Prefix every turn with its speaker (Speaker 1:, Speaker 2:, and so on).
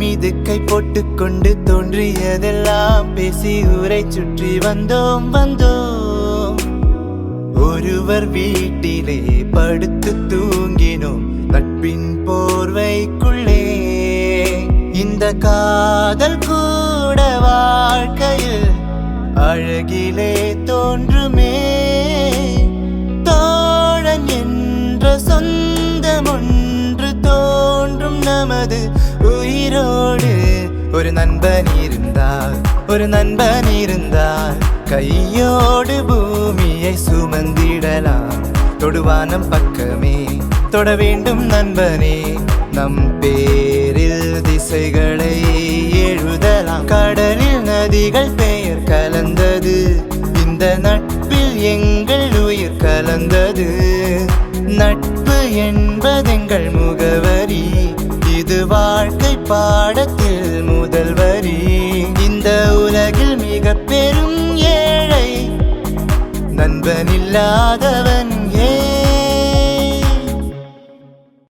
Speaker 1: மீது கை போட்டுக்கொண்டு தோன்றியதெல்லாம் பேசி ஊரை சுற்றி வந்தோம் ஒருவர் வீட்டிலே படுத்து தூங்கினோம் நட்பின் போர்வைக்குள்ளே. இந்த காதல் கூட வாழ்க்கையில் அழகிலே தோன்றுமே. தோழன் என்ற சொந்தம் ஒன்று தோன்றும் நமது உயிரோடு. ஒரு நண்பன் இருந்தால் கையோடு பூமியை சுமந்திடலாம். தொடுவானம் பக்கமே தொட வேண்டும் நண்பனே, நம் பேரில் திசைகளை எழுதலாம். கடலில் நதிகள் பெயர் கலந்தது, இந்த நட்பில் எங்கள் உயிர் கலந்தது. நட்பு என்பதெங்கள் முகவரி, இது வாழ்க்கை பாடத்தில் முதல் வரி. இந்த உலகில் மிக பெரும் ஏழை நண்பன் இல்லாதவன்.